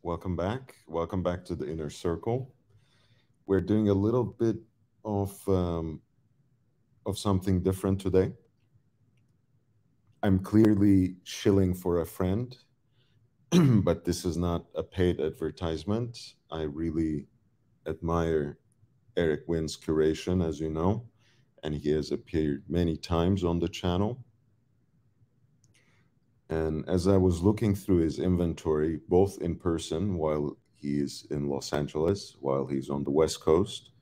Welcome back. Welcome back to the Inner Circle. We're doing a little bit of something different today. I'm clearly shilling for a friend, but this is not a paid advertisement. I really admire Eric Wynn's curation, as you know, and he has appeared many times on the channel. And as I was looking through his inventory, both in person while he's in Los Angeles, while he's on the West Coast,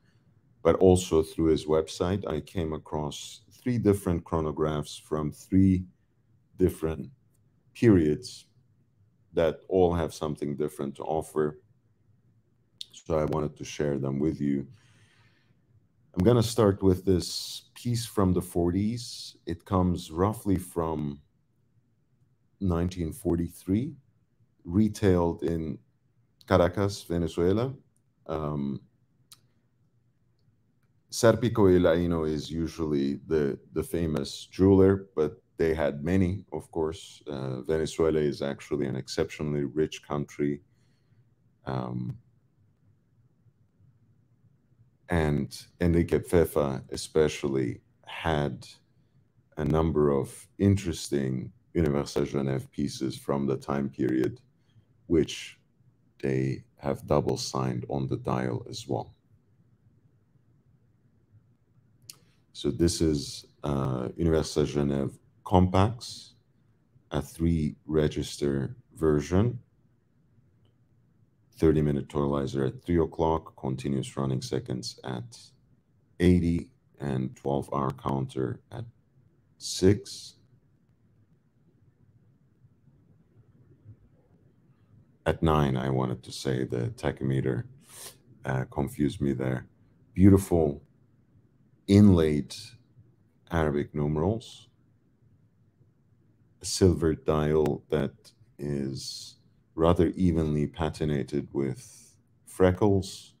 but also through his website, I came across three different chronographs from three different periods that all have something different to offer. So I wanted to share them with you. I'm going to start with this piece from the 40s. It comes roughly from 1943, retailed in Caracas, Venezuela. Serpico y Laino is usually the famous jeweler, but they had many, of course. Venezuela is actually an exceptionally rich country. And Enrique Pfeffer especially had a number of interesting Universal Genève pieces from the time period, which they have double signed on the dial as well. So this is Universal Genève Compax, a 3-register version, 30-minute totalizer at 3 o'clock, continuous running seconds at 80, and 12-hour counter at 6. At 9, I wanted to say, the tachymeter confused me there. Beautiful inlaid Arabic numerals, a silver dial that is rather evenly patinated with freckles,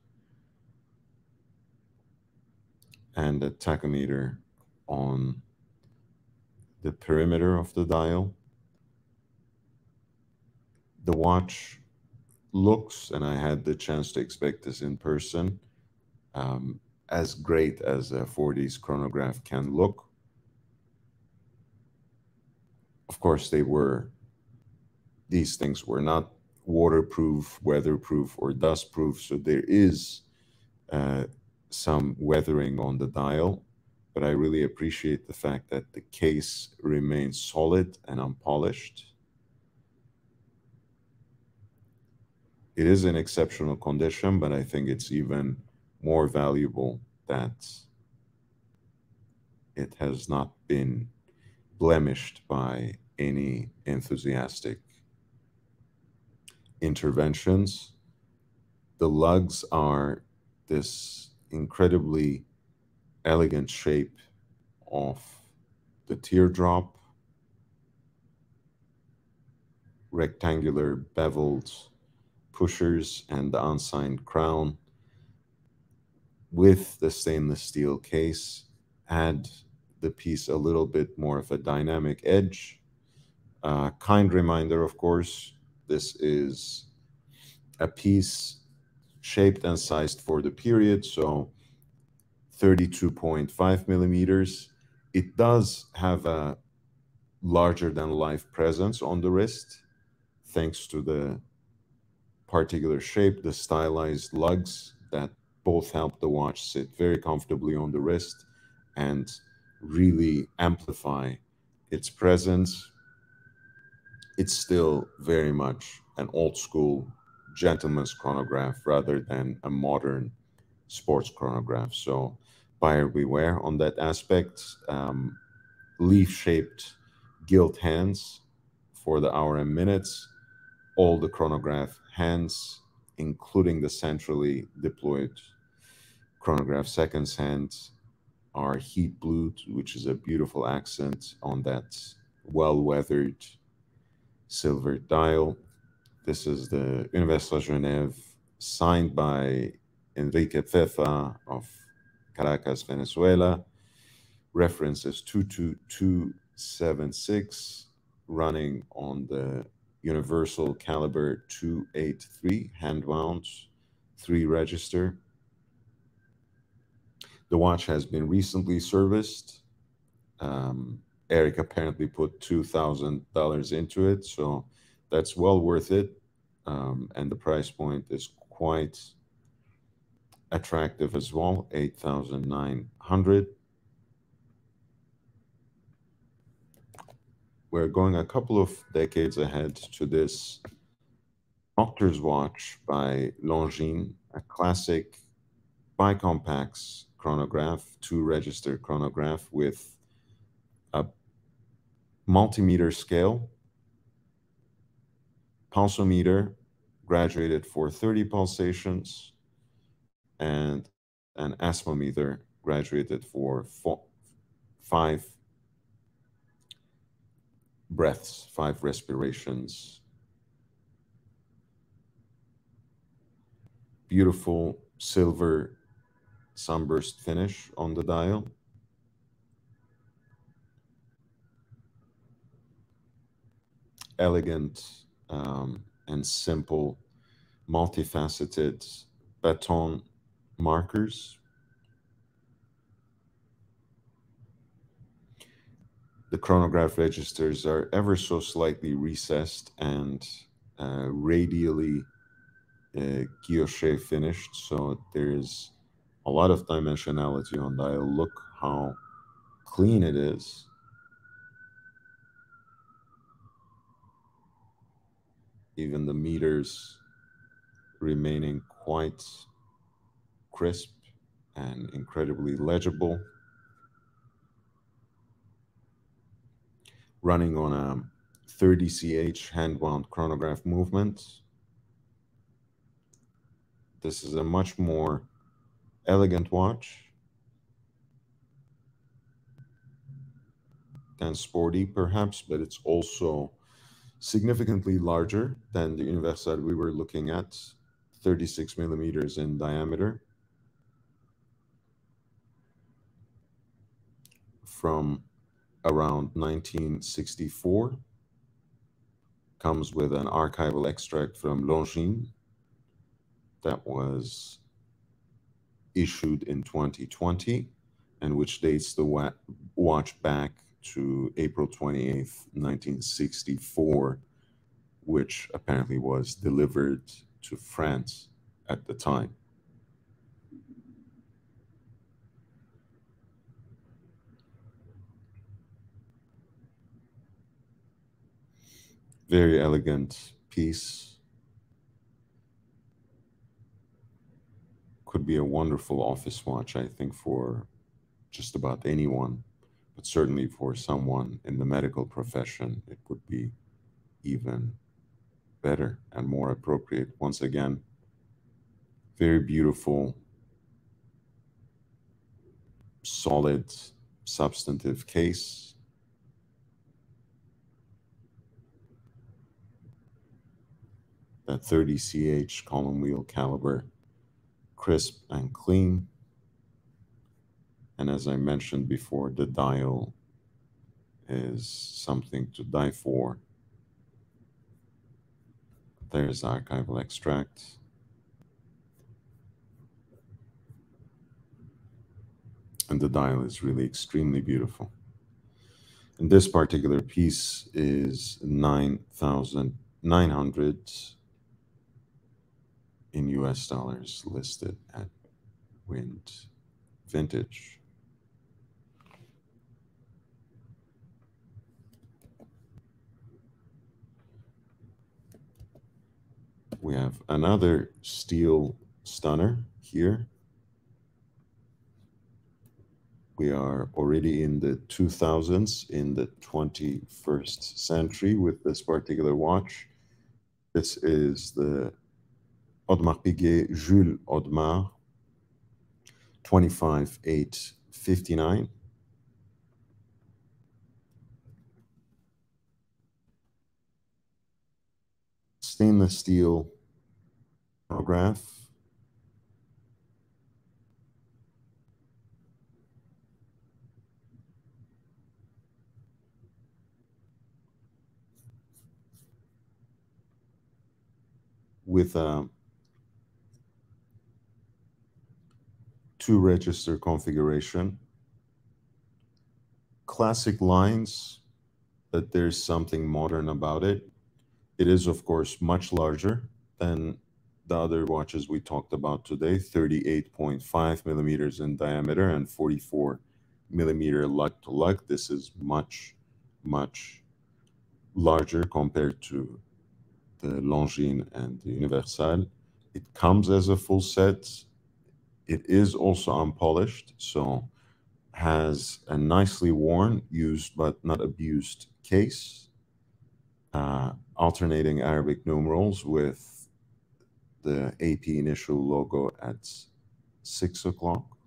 and a tachymeter on the perimeter of the dial. The watch looks, and I had the chance to inspect this in person, as great as a 40s chronograph can look. Of course, these things were not waterproof, weatherproof, or dustproof, so there is some weathering on the dial, but I really appreciate the fact that the case remains solid and unpolished. It is in exceptional condition, but I think it's even more valuable that it has not been blemished by any enthusiastic interventions. The lugs are this incredibly elegant shape of the teardrop, rectangular beveled pushers, and the unsigned crown with the stainless steel case add the piece a little bit more of a dynamic edge. Kind reminder, of course, this is a piece shaped and sized for the period, so 32.5 millimeters. It does have a larger than life presence on the wrist, thanks to the particular shape, the stylized lugs that both help the watch sit very comfortably on the wrist and really amplify its presence. It's still very much an old school gentleman's chronograph rather than a modern sports chronograph. So buyer beware on that aspect. Leaf-shaped gilt hands for the hour and minutes. All the chronograph hands, including the centrally deployed chronograph seconds hands, are heat blued, which is a beautiful accent on that well-weathered silver dial. This is the Universal Genève, signed by Enrique Pfeffer of Caracas, Venezuela. Reference is 22276, running on the universal caliber 283 hand wound, 3 register. The watch has been recently serviced. Eric apparently put $2,000 into it, so that's well worth it. And the price point is quite attractive as well, 8,900. We're going a couple of decades ahead to this doctor's watch by Longines, a classic bicompax chronograph, 2 register chronograph with a multimeter scale, pulsometer graduated for 30 pulsations, and an asmometer graduated for 5 breaths, 5 respirations. Beautiful silver sunburst finish on the dial. Elegant and simple, multifaceted baton markers. The chronograph registers are ever so slightly recessed and radially guilloche finished, so there's a lot of dimensionality on dial. Look how clean it is. Even the meters remaining quite crisp and incredibly legible. Running on a 30 ch hand-wound chronograph movement. This is a much more elegant watch than sporty, perhaps, but it's also significantly larger than the Universal we were looking at, 36 millimeters in diameter. From around 1964. Comes with an archival extract from Longines that was issued in 2020 and which dates the watch back to April 28th, 1964, which apparently was delivered to France at the time. Very elegant piece. Could be a wonderful office watch, I think, for just about anyone, but certainly for someone in the medical profession, it would be even better and more appropriate. Once again, very beautiful, solid, substantive case. That 30 ch column wheel caliber, crisp and clean. And as I mentioned before, the dial is something to die for. There's archival extract. And the dial is really extremely beautiful. And this particular piece is 9,900 in US dollars, listed at Wind Vintage. We have another steel stunner here. We are already in the 2000s, in the 21st century with this particular watch. This is the Audemars Piguet Jules Audemars 25859. Stainless steel chronograph. with a 2-register configuration. Classic lines, but there's something modern about it. It is, of course, much larger than the other watches we talked about today, 38.5 millimeters in diameter and 44 millimeter lug to lug. This is much, much larger compared to the Longines and the Universal. It comes as a full set. It is also unpolished, so has a nicely worn, used but not abused case, alternating Arabic numerals with the AP initial logo at 6 o'clock,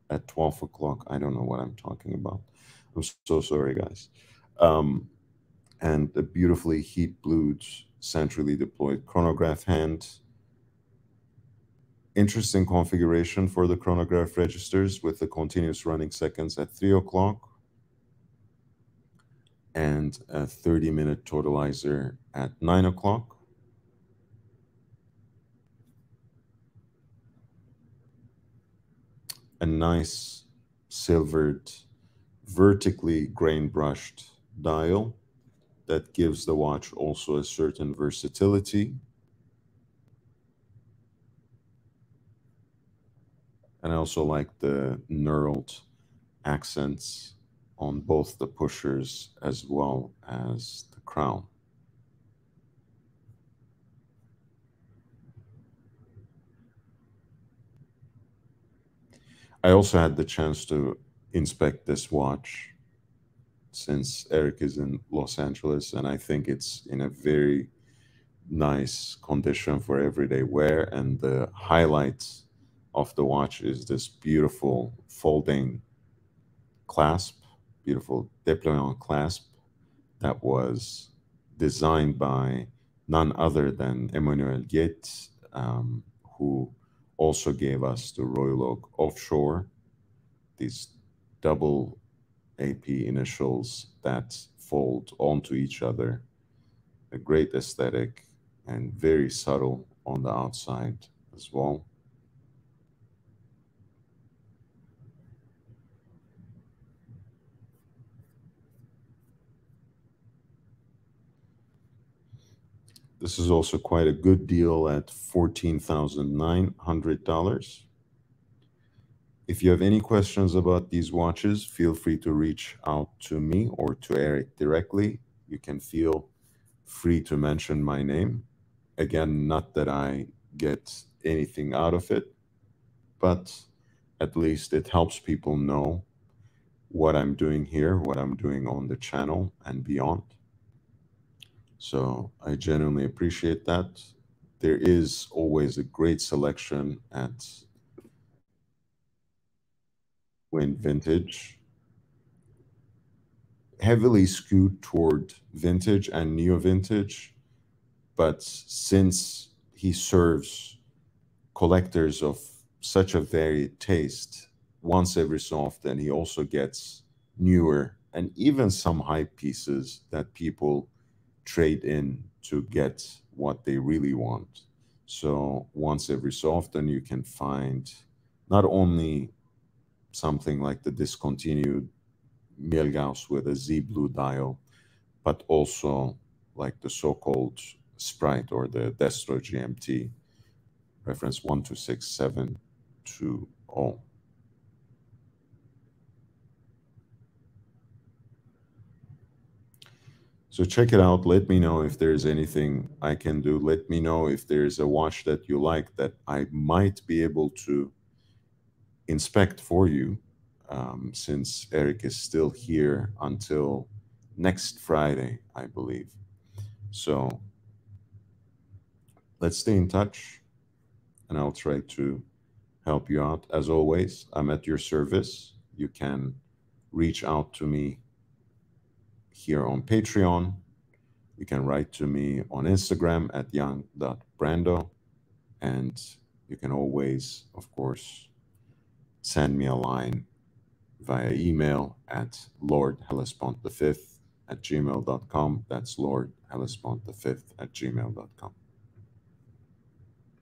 at 12 o'clock. I don't know what I'm talking about. I'm so sorry, guys. And a beautifully heat blued, centrally deployed chronograph hand. Interesting configuration for the chronograph registers with the continuous running seconds at 3 o'clock and a 30-minute totalizer at 9 o'clock. A nice silvered, vertically grain brushed dial that gives the watch also a certain versatility. And I also like the knurled accents on both the pushers as well as the crown. I also had the chance to inspect this watch since Eric is in Los Angeles, and I think it's in a very nice condition for everyday wear. And the highlight of the watch is this beautiful folding clasp, beautiful déployant clasp that was designed by none other than Emmanuel Guet, who also gave us the Royal Oak Offshore, these double AP initials that fold onto each other. A great aesthetic and very subtle on the outside as well. This is also quite a good deal at $14,900. If you have any questions about these watches, feel free to reach out to me or to Eric directly. You can feel free to mention my name. Again, not that I get anything out of it, but at least it helps people know what I'm doing here, what I'm doing on the channel and beyond. So I genuinely appreciate that. There is always a great selection at Win Vintage, heavily skewed toward vintage and neo vintage, but since he serves collectors of such a varied taste, once every so often he also gets newer and even some hype pieces that people trade in to get what they really want. So once every so often you can find not only something like the discontinued Mielgauss with a Z blue dial, but also like the so-called Sprite or the Destro GMT, reference 126720. So check it out. Let me know if there's anything I can do. Let me know if there's a watch that you like that I might be able to inspect for you, since Eric is still here until next Friday, I believe. So let's stay in touch and I'll try to help you out. As always, I'm at your service. You can reach out to me here on Patreon. You can write to me on Instagram at young.brando. And you can always, of course, send me a line via email at lordhellespont5 at gmail.com. That's lordhellespont5 at gmail.com.